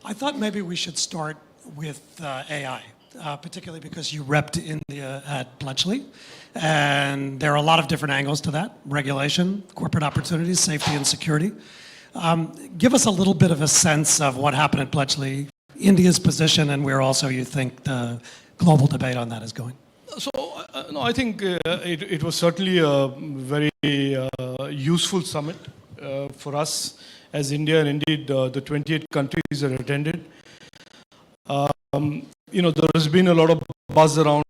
I thought maybe we should start with AI, particularly because you repped India at Bletchley, and there are a lot of different angles to that: regulation, corporate opportunities, safety and security. Give us a little bit of a sense of what happened at Bletchley, India's position, and where also you think the global debate on that is going. So, no, I think it was certainly a very useful summit for us as India, and indeed the 28 countries that attended. There has been a lot of buzz around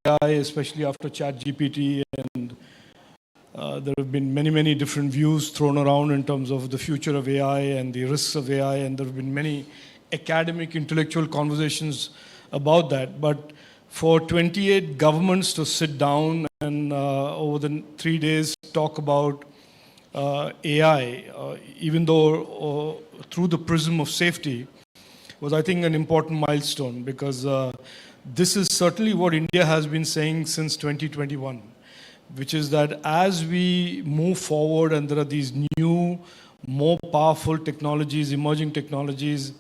AI, especially after ChatGPT, and there have been many different views thrown around in terms of the future of AI and the risks of AI, and there have been many academic, intellectual conversations about that. But for 28 governments to sit down and over the 3 days talk about AI, even though through the prism of safety, was, I think, an important milestone, because this is certainly what India has been saying since 2021, which is that as we move forward and there are these new, more powerful technologies, emerging technologies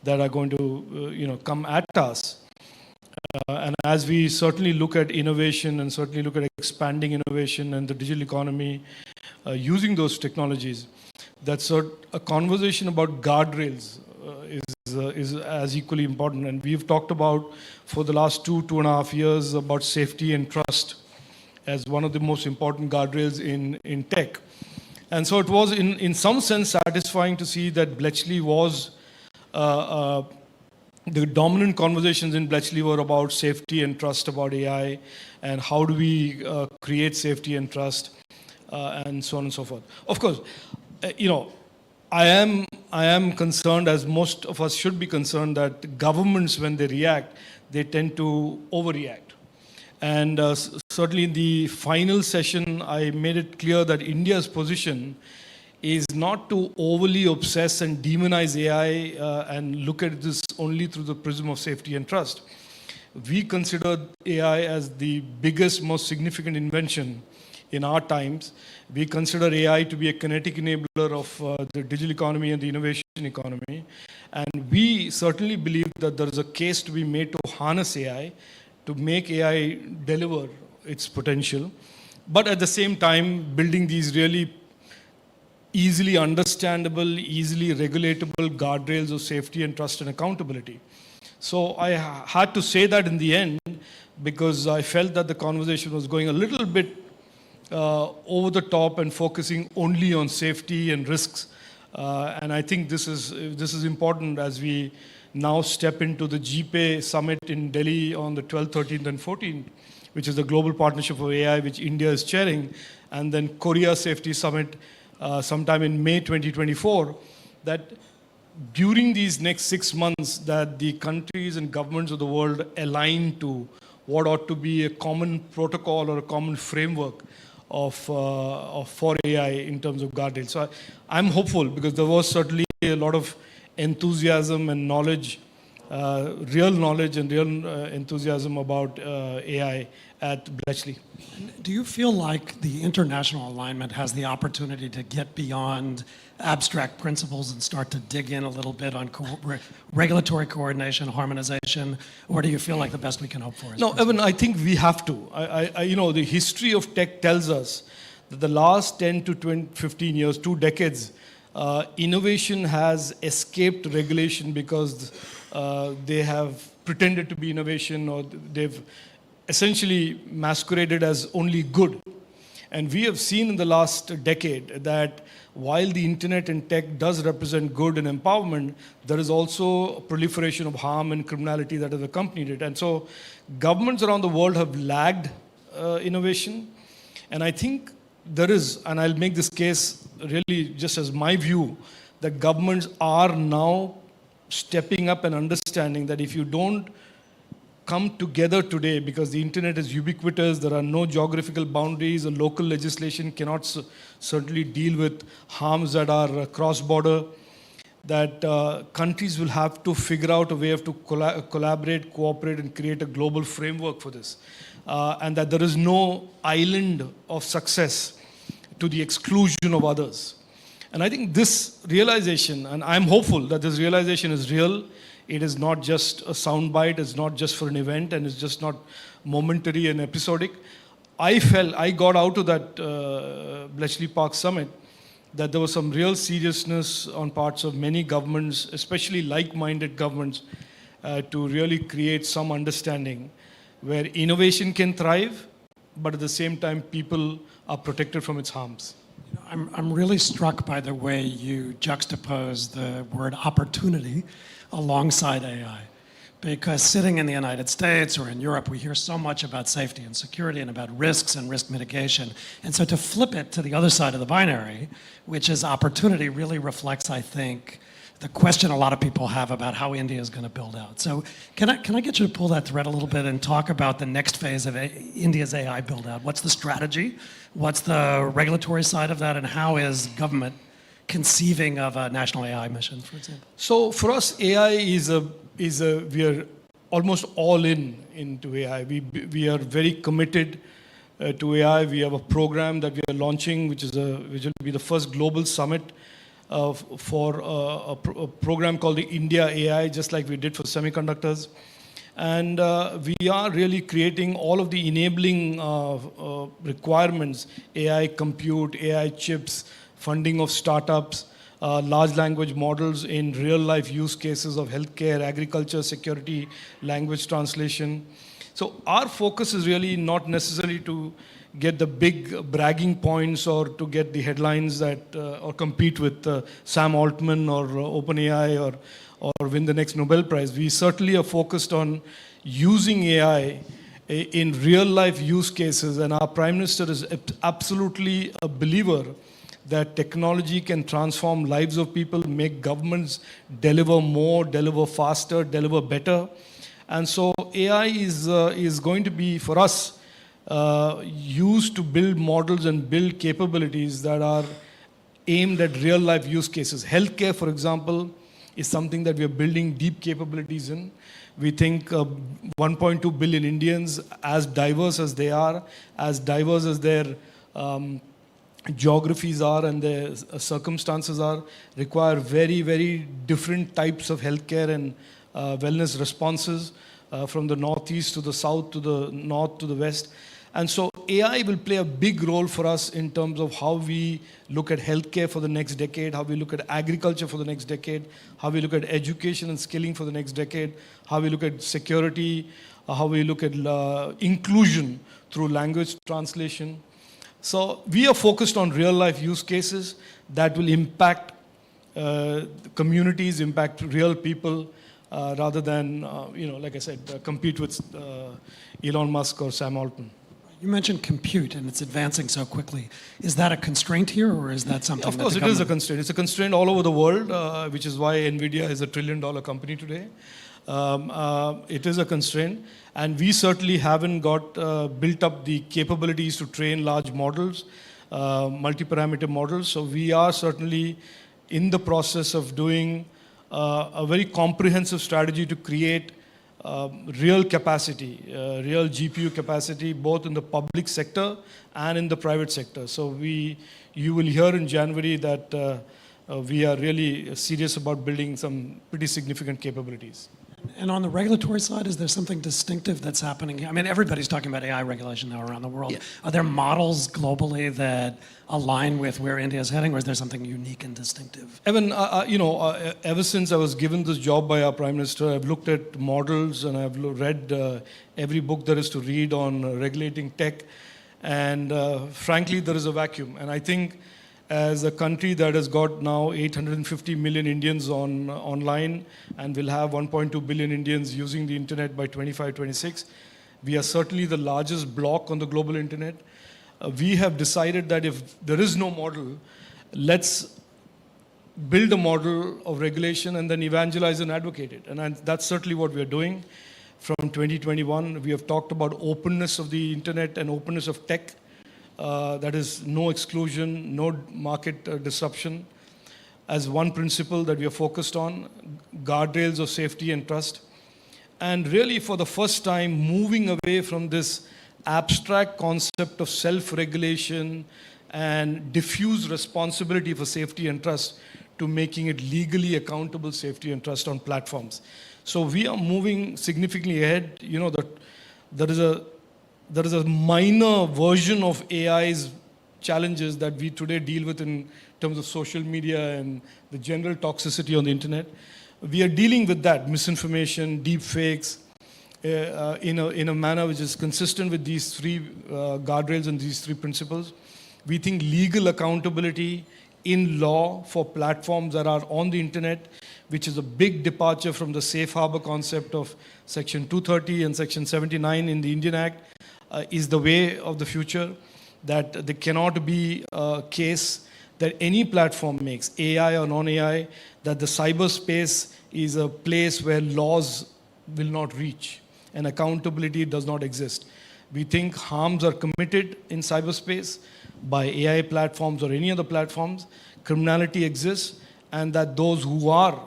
that are going to come at us, and as we certainly look at innovation and certainly look at expanding innovation and the digital economy using those technologies, that's a conversation about guardrails is as equally important. And we've talked about, for the last 2.5 years, about safety and trust as one of the most important guardrails in tech. And so it was in some sense satisfying to see that Bletchley was the dominant conversations in Bletchley were about safety and trust about AI, and how do we create safety and trust, and so on and so forth. Of course, I am concerned, as most of us should be concerned, that governments, when they react, they tend to overreact. And certainly in the final session, I made it clear that India's position is not to overly obsess and demonize AI and look at this only through the prism of safety and trust. We consider AI as the biggest, most significant invention in our times. We consider AI to be a kinetic enabler of the digital economy and the innovation economy. And we certainly believe that there is a case to be made to harness AI, to make AI deliver its potential, but at the same time building these really easily understandable, easily regulatable guardrails of safety and trust and accountability. So I had to say that in the end, because I felt that the conversation was going a little bit over the top and focusing only on safety and risks. And I think this is important as we now step into the GPay summit in Delhi on the 12th, 13th and 14th, which is the Global Partnership for AI, which India is chairing, and then Korea Safety Summit sometime in May 2024, that during these next 6 months that the countries and governments of the world align to what ought to be a common protocol or a common framework for AI in terms of guardrails. So I'm hopeful, because there was certainly a lot of enthusiasm and knowledge, real knowledge and real enthusiasm about AI at Bletchley. Do you feel like the international alignment has the opportunity to get beyond abstract principles and start to dig in a little bit on regulatory coordination, harmonization, or do you feel like the best we can hope for is No, Evan, I think we have to. The history of tech tells us that the last 10 to 20, 15 years, 2 decades, innovation has escaped regulation because they have pretended to be innovation, or they've essentially masqueraded as only good. And we have seen in the last decade that while the internet and tech does represent good and empowerment, there is also a proliferation of harm and criminality that has accompanied it. And so governments around the world have lagged innovation. And I think there is, and I'll make this case really just as my view, that governments are now stepping up and understanding that if you don't come together today, because the internet is ubiquitous, there are no geographical boundaries, a local legislation cannot certainly deal with harms that are cross-border, that countries will have to figure out a way to collaborate, cooperate, and create a global framework for this. And that there is no island of success to the exclusion of others. And I think this realization, and I'm hopeful that this realization is real. It is not just a soundbite, it's not just for an event, and it's just not momentary and episodic. I got out of that Bletchley Park summit that there was some real seriousness on parts of many governments, especially like-minded governments, to really create some understanding where innovation can thrive, but at the same time people are protected from its harms. I'm really struck by the way you juxtapose the word opportunity alongside AI. Because sitting in the United States or in Europe, we hear so much about safety and security and about risks and risk mitigation. And so to flip it to the other side of the binary, which is opportunity, really reflects, I think, the question a lot of people have about how India is going to build out. So can I get you to pull that thread a little bit and talk about the next phase of India's AI build out? What's the strategy? What's the regulatory side of that? And how is government conceiving of a national AI mission, for example? So for us, AI we are almost all into AI. We are very committed to AI. We have a program that we are launching, which will be the first global summit for a program called the India AI, just like we did for semiconductors. And we are really creating all of the enabling requirements: AI compute, AI chips, funding of startups, large language models in real life use cases of healthcare, agriculture, security, language translation. So our focus is really not necessarily to get the big bragging points or to get the headlines that or compete with Sam Altman or OpenAI or win the next Nobel Prize. We certainly are focused on using AI in real life use cases, and our Prime Minister is absolutely a believer that technology can transform lives of people, make governments deliver more, deliver faster, deliver better. And so AI is going to be, for us, used to build models and build capabilities that are aimed at real life use cases. Healthcare, for example, is something that we are building deep capabilities in. We think 1.2 billion Indians, as diverse as they are, as diverse as their geographies are and their circumstances are, require very, very different types of healthcare and wellness responses from the northeast to the south to the north to the west. And so AI will play a big role for us in terms of how we look at healthcare for the next decade, how we look at agriculture for the next decade, how we look at education and skilling for the next decade, how we look at security, how we look at inclusion through language translation. So we are focused on real life use cases that will impact communities, impact real people, rather than, like I said, compete with Elon Musk or Sam Altman. You mentioned compute, and it's advancing so quickly. Is that a constraint here, or is that something? Of course, it is a constraint. It's a constraint all over the world, which is why NVIDIA is $1 trillion company today. It is a constraint, and we certainly haven't got built up the capabilities to train large models, multi-parameter models. So we are certainly in the process of doing a very comprehensive strategy to create real capacity, real GPU capacity, both in the public sector and in the private sector. So you will hear in January that we are really serious about building some pretty significant capabilities. And on the regulatory side, is there something distinctive that's happening? I mean, everybody's talking about AI regulation now around the world. Yeah. Are there models globally that align with where India is heading, or is there something unique and distinctive? Evan, ever since I was given this job by our Prime Minister, I've looked at models and I've read every book there is to read on regulating tech. And frankly, there is a vacuum. And I think as a country that has got now 850 million Indians online and will have 1.2 billion Indians using the internet by 25-26, we are certainly the largest bloc on the global internet. We have decided that if there is no model, let's build a model of regulation and then evangelize and advocate it. And that's certainly what we are doing. From 2021, we have talked about openness of the internet and openness of tech. That is no exclusion, no market disruption, as one principle that we are focused on, guardrails of safety and trust. And really, for the first time, moving away from this abstract concept of self-regulation, and diffuse responsibility for safety and trust to making it legally accountable safety and trust on platforms. So we are moving significantly ahead. You know, that there is a minor version of AI's challenges that we today deal with in terms of social media and the general toxicity on the internet. We are dealing with that, misinformation, deep fakes, in a manner which is consistent with these three guardrails and these three principles. We think legal accountability in law for platforms that are on the internet, which is a big departure from the safe harbor concept of Section 230 and Section 79 in the Indian Act, is the way of the future, that there cannot be a case that any platform makes, AI or non-AI, that the cyberspace is a place where laws will not reach and accountability does not exist. We think harms are committed in cyberspace by AI platforms or any other platforms, criminality exists, and that those who are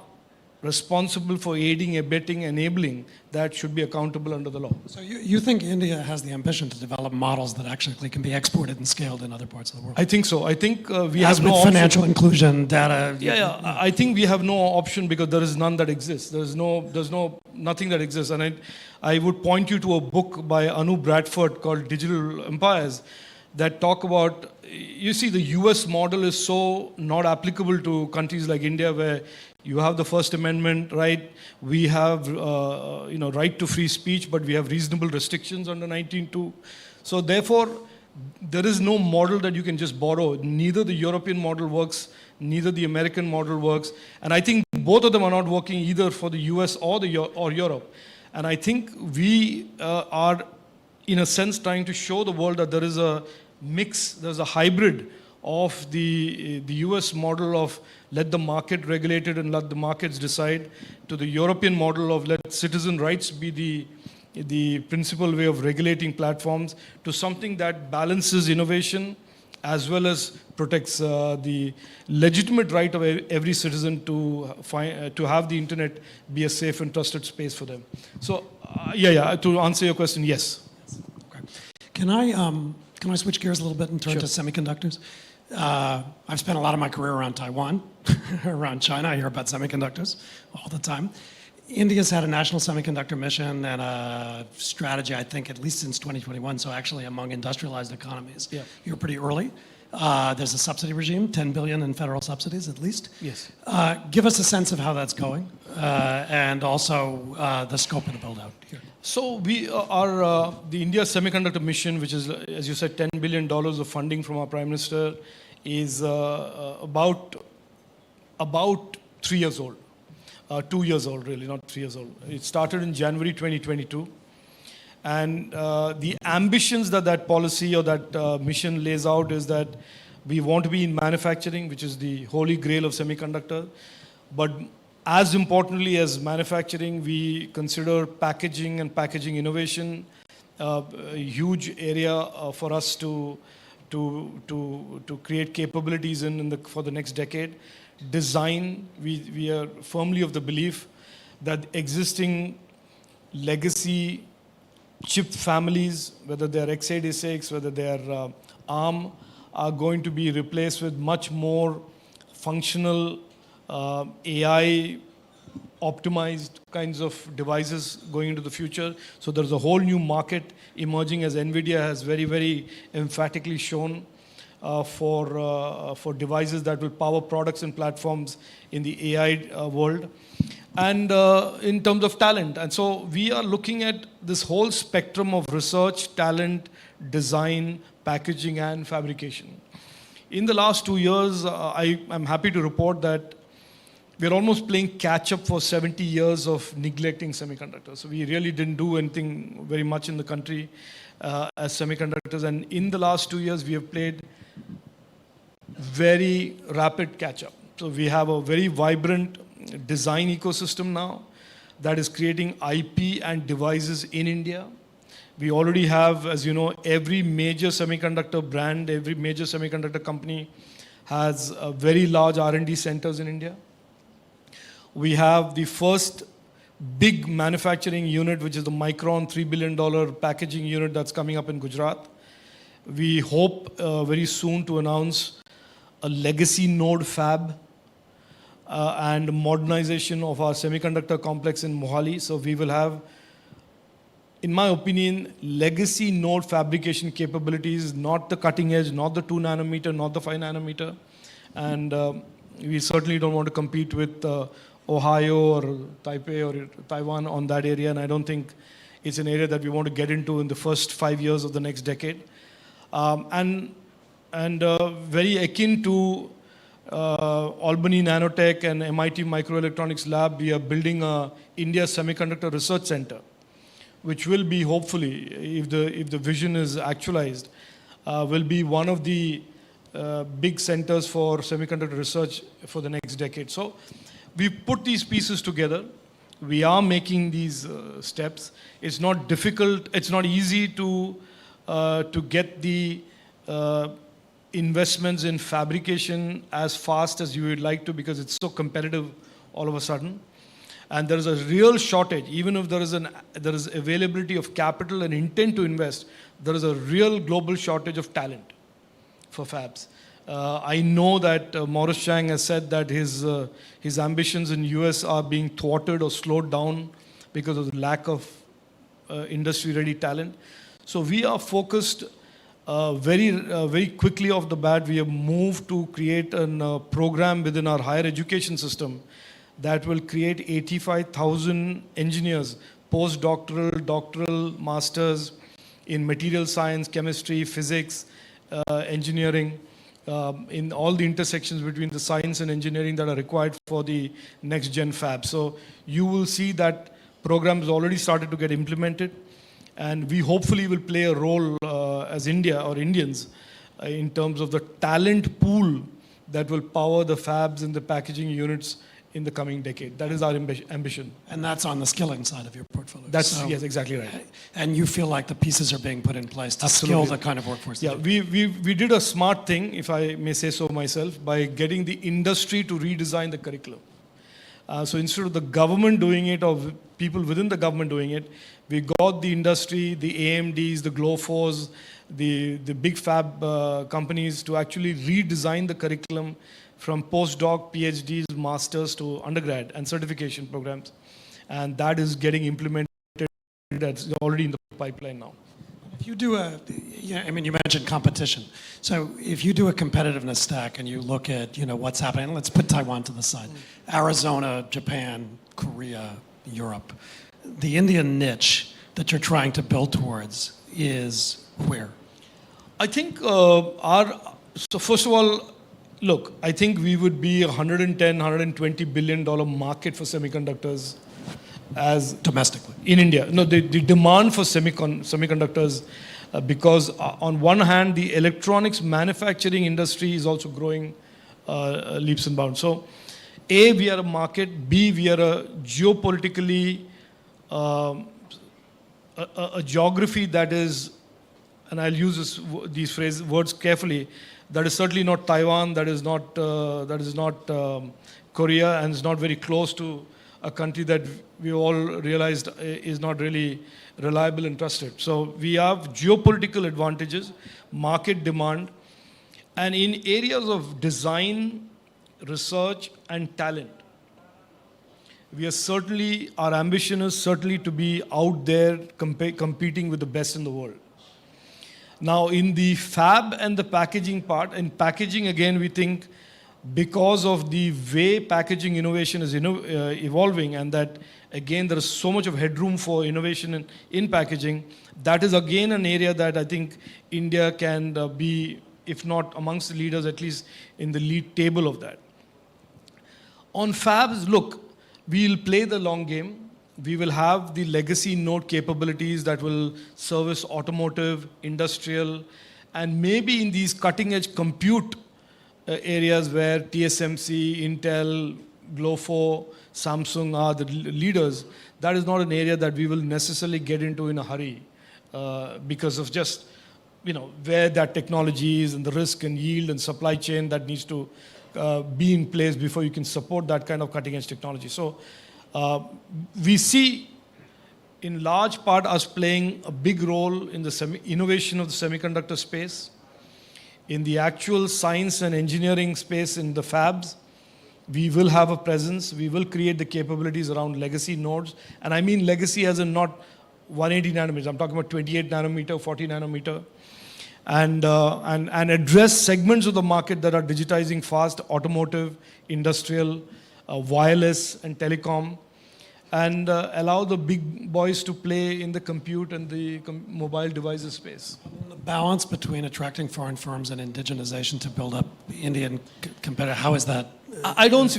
responsible for aiding, abetting, enabling, that should be accountable under the law. So you think India has the ambition to develop models that actually can be exported and scaled in other parts of the world? I think so. I think we As have with no financial option. inclusion, data. Yeah. I think we have no option because there is none that exists. There's nothing that exists. And I would point you to a book by Anu Bradford called Digital Empires that talk about, you see, the US model is so not applicable to countries like India where you have the First Amendment, right? We have, right to free speech, but we have reasonable restrictions under 19.2. So therefore, there is no model that you can just borrow. Neither the European model works, neither the American model works. And I think both of them are not working either for the US or Europe. And I think we are, in a sense, trying to show the world that there is a mix, there's a hybrid of the US model of let the market regulate it and let the markets decide, to the European model of let citizen rights be the principal way of regulating platforms, to something that balances innovation as well as protects the legitimate right of every citizen to have the internet be a safe and trusted space for them. So, to answer your question, yes. Okay. Can I switch gears a little bit and turn to semiconductors? I've spent a lot of my career around Taiwan, around China. I hear about semiconductors all the time. India's had a national semiconductor mission and a strategy, I think, at least since 2021, so actually among industrialized economies. Yeah. You're pretty early. There's a subsidy regime, 10 billion in federal subsidies at least. Yes. Give us a sense of how that's going and also the scope of the build-out here. So we are the India Semiconductor Mission, which is, as you said, $10 billion of funding from our Prime Minister, is about 3 years old. 2 years old, really, not 3 years old. It started in January 2022. And the ambitions that policy or that mission lays out is that we want to be in manufacturing, which is the holy grail of semiconductor. But as importantly as manufacturing, we consider packaging and packaging innovation a huge area for us to create capabilities for the next decade. Design, we are firmly of the belief that existing legacy chip families, whether they are x86, whether they are ARM, are going to be replaced with much more functional AI optimized kinds of devices going into the future. So there's a whole new market emerging, as NVIDIA has very, very emphatically shown, for devices that will power products and platforms in the AI world. And in terms of talent. And so we are looking at this whole spectrum of research, talent, design, packaging, and fabrication. In the last 2 years, I'm happy to report that we're almost playing catch up for 70 years of neglecting semiconductors. So we really didn't do anything very much in the country as semiconductors. And in the last 2 years, we have played very rapid catch up. So we have a very vibrant design ecosystem now that is creating IP and devices in India. We already have, as you know, every major semiconductor brand, every major semiconductor company has very large R&D centers in India. We have the first big manufacturing unit, which is the Micron $3 billion packaging unit that's coming up in Gujarat. We hope very soon to announce a legacy node fab and modernization of our semiconductor complex in Mohali. So we will have, in my opinion, legacy node fabrication capabilities, not the cutting edge, not the 2 nanometer, not the 5 nanometer. And we certainly don't want to compete with Ohio or Taipei or Taiwan on that area. And I don't think it's an area that we want to get into in the first 5 years of the next decade. And very akin to Albany Nanotech and MIT Microelectronics Lab, we are building a India Semiconductor Research Center, which will be hopefully, if the vision is actualized, will be one of the big centers for semiconductor research for the next decade. So we put these pieces together. We are making these steps. It's not difficult. It's not easy to get the investments in fabrication as fast as you would like to, because it's so competitive all of a sudden. And there is a real shortage. Even if there is availability of capital and intent to invest, there is a real global shortage of talent for fabs. I know that Morris Chang has said that his ambitions in US are being thwarted or slowed down because of the lack of industry-ready talent. So we are focused very quickly off the bat. We have moved to create a program within our higher education system that will create 85,000 engineers, postdoctoral, doctoral, masters in material science, chemistry, physics, engineering, in all the intersections between the science and engineering that are required for the next gen fab. So you will see that program has already started to get implemented, and we hopefully will play a role as India or Indians in terms of the talent pool that will power the fabs and the packaging units in the coming decade. That is our ambition. And that's on the skilling side of your portfolio. That's, yes, exactly right. And you feel like the pieces are being put in place to Absolutely. skill the kind of workforce. Yeah, we did a smart thing, if I may say so myself, by getting the industry to redesign the curriculum. So instead of the government doing it or people within the government doing it, we got the industry, the AMDs, the Glofos, the big fab companies to actually redesign the curriculum from postdoc, PhDs, masters to undergrad and certification programs. And that is getting implemented. That's already in the pipeline now. If you do I mean, you mentioned competition. So if you do a competitiveness stack and you look at, what's happening, let's put Taiwan to the side. Arizona, Japan, Korea, Europe. The Indian niche that you're trying to build towards is where? I think so first of all, look, I think we would be $110, $120 billion market for semiconductors as domestically in India. No, the demand for semiconductors, because on one hand, the electronics manufacturing industry is also growing leaps and bounds. So, A, we are a market. B, we are a geopolitically, a geography that is, and I'll use these words carefully, that is certainly not Taiwan, that is not Korea, and is not very close to a country that we all realized is not really reliable and trusted. So we have geopolitical advantages, market demand, and in areas of design, research, and talent, we are certainly, our ambition is certainly to be out there competing with the best in the world. Now, in the fab and the packaging part, in packaging, again, we think because of the way packaging innovation is evolving, and that, again, there is so much of headroom for innovation in packaging, that is, again, an area that I think India can be, if not amongst the leaders, at least in the lead table of that. On fabs, look, we'll play the long game. We will have the legacy node capabilities that will service automotive, industrial, and maybe in these cutting-edge compute areas where TSMC, Intel, Glofo, Samsung are the leaders. That is not an area that we will necessarily get into in a hurry because of just, where that technology is and the risk and yield and supply chain that needs to be in place before you can support that kind of cutting-edge technology. So we see in large part us playing a big role in the innovation of the semiconductor space, in the actual science and engineering space in the fabs. We will have a presence. We will create the capabilities around legacy nodes. And I mean legacy as in not 180 nanometers. I'm talking about 28 nanometer, 40 nanometer. And address segments of the market that are digitizing fast, automotive, industrial, wireless, and telecom. And allow the big boys to play in the compute and the mobile devices space. The balance between attracting foreign firms and indigenization to build up Indian competitor, how is that?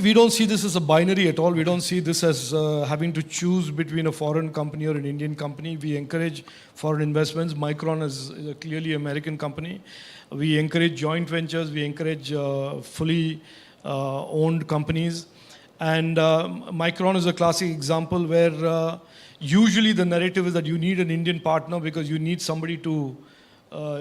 We don't see this as a binary at all. We don't see this as having to choose between a foreign company or an Indian company. We encourage foreign investments. Micron is a clearly American company. We encourage joint ventures. We encourage fully owned companies. And Micron is a classic example where usually the narrative is that you need an Indian partner because you need somebody to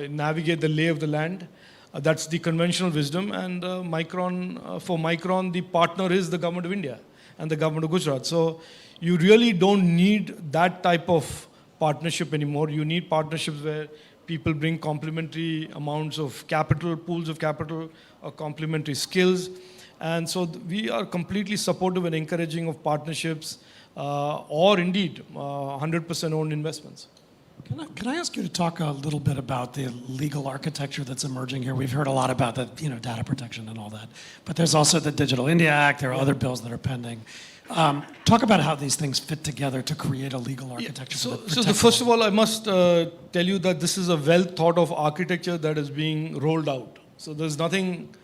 navigate the lay of the land. That's the conventional wisdom. And for Micron, the partner is the government of India and the government of Gujarat. So you really don't need that type of partnership anymore. You need partnerships where people bring complementary amounts of capital, pools of capital, or complementary skills. And so we are completely supportive and encouraging of partnerships or indeed 100% owned investments. Can I ask you to talk a little bit about the legal architecture that's emerging here? We've heard a lot about the data protection and all that, but there's also the Digital India Act. There are other bills that are pending. Talk about how these things fit together to create a legal architecture. First of all, I must tell you that this is a well thought of architecture that is being rolled out. So there's nothing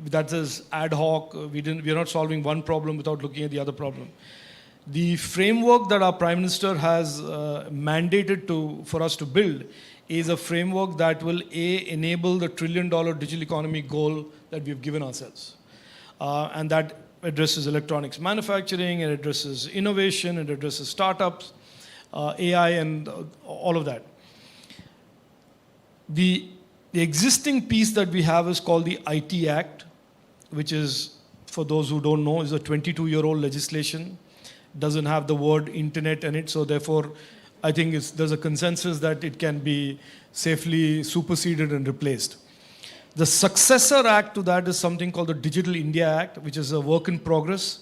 that is ad hoc. We are not solving one problem without looking at the other problem. The framework that our Prime Minister has mandated for us to build is a framework that will enable the $1 trillion digital economy goal that we've given ourselves. And that addresses electronics manufacturing, it addresses innovation, it addresses startups, AI and all of that. The existing piece that we have is called the IT Act, which is, for those who don't know, is a 22-year-old legislation. Doesn't have the word internet in it, so therefore I think there's a consensus that it can be safely superseded and replaced. The successor act to that is something called the Digital India Act, which is a work in progress.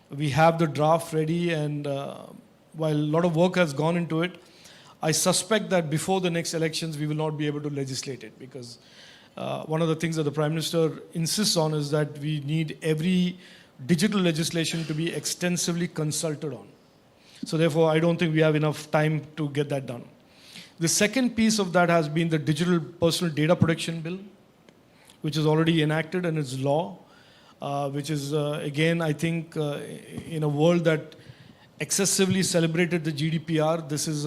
We have the draft ready, and while a lot of work has gone into it, I suspect that before the next elections we will not be able to legislate it, because one of the things that the Prime Minister insists on is that we need every digital legislation to be extensively consulted on. So therefore, I don't think we have enough time to get that done. The second piece of that has been the Digital Personal Data Protection Bill, which is already enacted and is law, which is, again, I think, in a world that excessively celebrated the GDPR, this is,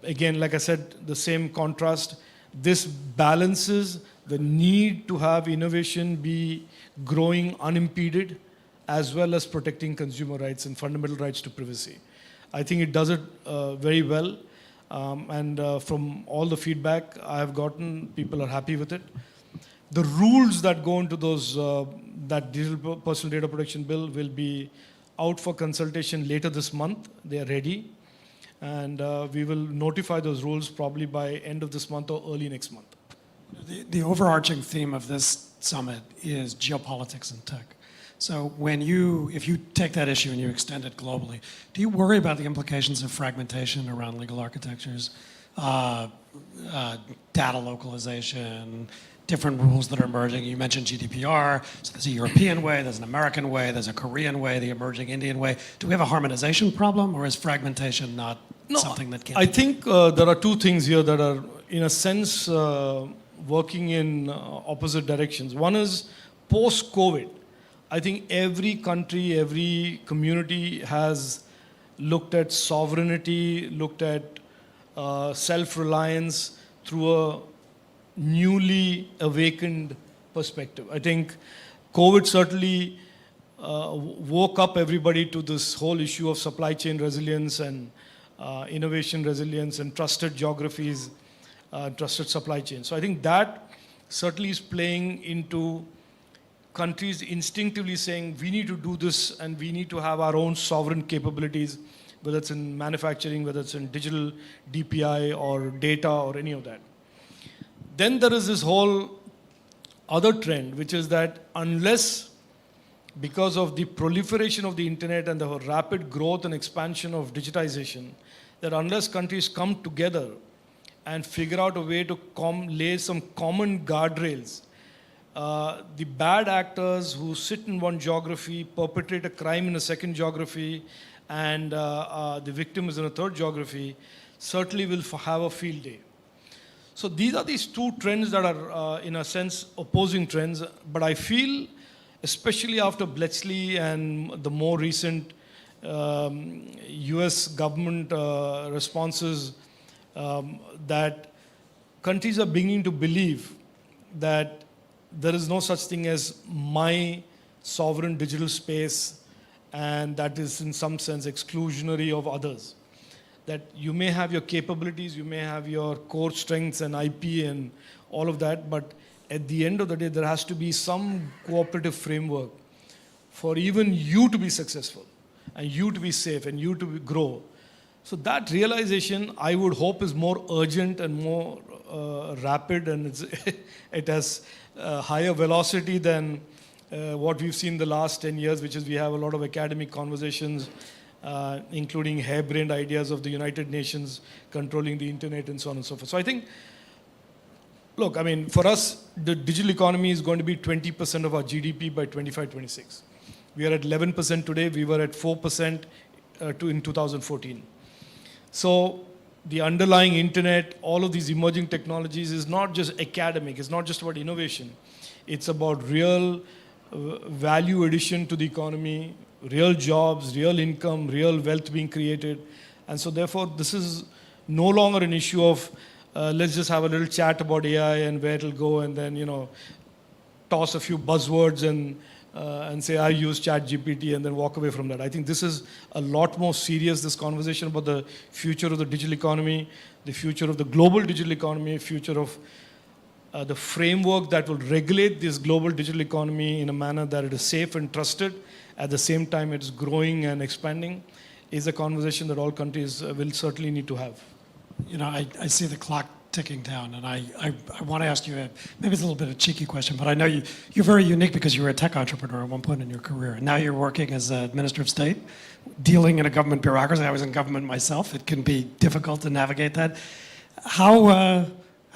again, like I said, the same contrast. This balances the need to have innovation be growing unimpeded, as well as protecting consumer rights and fundamental rights to privacy. I think it does it very well, and from all the feedback I have gotten, people are happy with it. The rules that go into that Digital Personal Data Protection Bill will be out for consultation later this month. They are ready, and we will notify those rules probably by end of this month or early next month. The overarching theme of this summit is geopolitics and tech. So if you take that issue and you extend it globally, do you worry about the implications of fragmentation around legal architectures, data localization, different rules that are emerging? You mentioned GDPR, so there's a European way, there's an American way, there's a Korean way, the emerging Indian way. Do we have a harmonization problem, or is fragmentation not something that can't I think there are two things here that are, in a sense, working in opposite directions. One is post-COVID. I think every country, every community has looked at sovereignty, looked at self-reliance through a newly awakened perspective. I think COVID certainly woke up everybody to this whole issue of supply chain resilience and innovation resilience and trusted geographies, trusted supply chains. So I think that certainly is playing into countries instinctively saying we need to do this and we need to have our own sovereign capabilities whether it's in manufacturing, whether it's in digital DPI or data or any of that. Then there is this whole other trend, which is that unless, because of the proliferation of the internet and the rapid growth and expansion of digitization, that unless countries come together and figure out a way to lay some common guardrails, the bad actors who sit in one geography, perpetrate a crime in a second geography, and the victim is in a third geography, certainly will have a field day. So these are these two trends that are, in a sense, opposing trends. But I feel, especially after Bletchley and the more recent US government responses, that countries are beginning to believe that there is no such thing as my sovereign digital space, and that is in some sense exclusionary of others. That you may have your capabilities, you may have your core strengths and IP and all of that, but at the end of the day, there has to be some cooperative framework for even you to be successful, and you to be safe, and you to grow. So that realization, I would hope, is more urgent and more rapid, and it has higher velocity than what we've seen the last 10 years, which is we have a lot of academic conversations, including harebrained ideas of the United Nations controlling the internet and so on and so forth. So I think, look, I mean, for us, the digital economy is going to be 20% of our GDP by 25-26. We are at 11% today. We were at 4% in 2014. So the underlying internet, all of these emerging technologies is not just academic. It's not just about innovation. It's about real value addition to the economy, real jobs, real income, real wealth being created. And so therefore, this is no longer an issue of let's just have a little chat about AI and where it'll go, and then, you know, toss a few buzzwords and say, I use ChatGPT, and then walk away from that. I think this is a lot more serious, this conversation about the future of the digital economy, the future of the global digital economy, future of the framework that will regulate this global digital economy in a manner that it is safe and trusted. At the same time, it's growing and expanding, is a conversation that all countries will certainly need to have. You know, I see the clock ticking down, and I want to ask you, maybe it's a little bit of a cheeky question, but I know you're very unique because you were a tech entrepreneur at one point in your career, and now you're working as a Minister of State, dealing in a government bureaucracy. I was in government myself. It can be difficult to navigate that. How are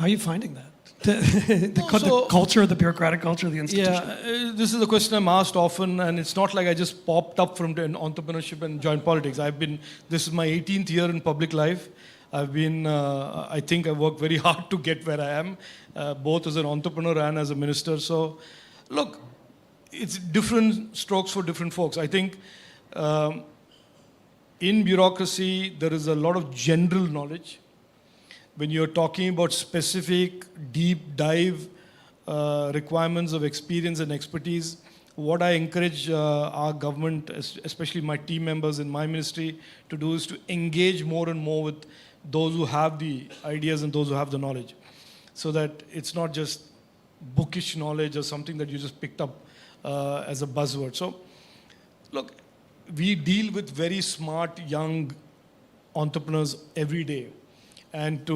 you finding that? The culture, the bureaucratic culture, the institution? Yeah, this is a question I'm asked often, and it's not like I just popped up from entrepreneurship and joined politics. This is my 18th year in public life. I think I worked very hard to get where I am, both as an entrepreneur and as a minister. So, look, it's different strokes for different folks. I think in bureaucracy, there is a lot of general knowledge. When you're talking about specific, deep dive requirements of experience and expertise, what I encourage our government, especially my team members in my ministry, to do is to engage more and more with those who have the ideas and those who have the knowledge, so that it's not just bookish knowledge or something that you just picked up as a buzzword. So, look, we deal with very smart young entrepreneurs every day, and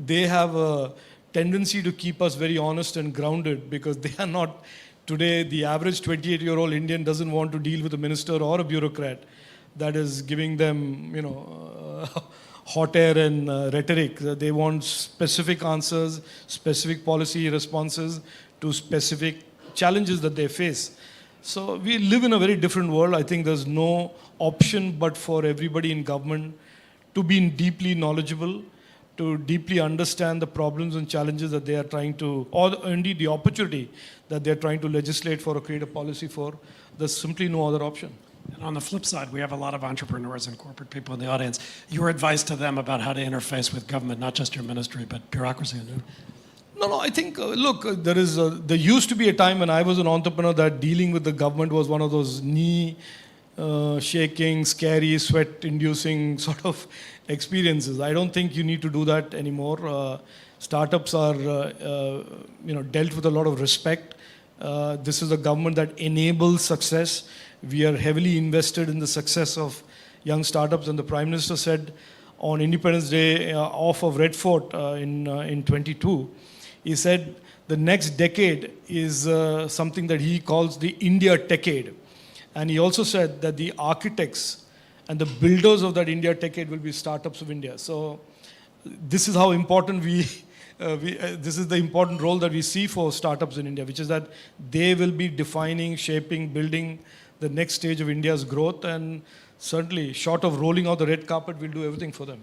they have a tendency to keep us very honest and grounded, because they are not, today the average 28-year-old Indian doesn't want to deal with a minister or a bureaucrat that is giving them, you know, hot air and rhetoric. They want specific answers, specific policy responses to specific challenges that they face. So we live in a very different world. I think there's no option but for everybody in government to be deeply knowledgeable, to deeply understand the problems and challenges that they are trying to, or indeed the opportunity that they're trying to legislate for or create a policy for. There's simply no other option. And on the flip side, we have a lot of entrepreneurs and corporate people in the audience. Your advice to them about how to interface with government, not just your ministry, but bureaucracy. No, I think, look, there used to be a time when I was an entrepreneur that dealing with the government was one of those knee-shaking, scary, sweat-inducing sort of experiences. I don't think you need to do that anymore. Startups are, dealt with a lot of respect. This is a government that enables success. We are heavily invested in the success of young startups. And the Prime Minister said on Independence Day off of Red Fort in 22, he said the next decade is something that he calls the India Techade. And he also said that the architects and the builders of that India Techade will be startups of India. So this is how important this is the important role that we see for startups in India, which is that they will be defining, shaping, building the next stage of India's growth, and certainly, short of rolling out the red carpet, we'll do everything for them.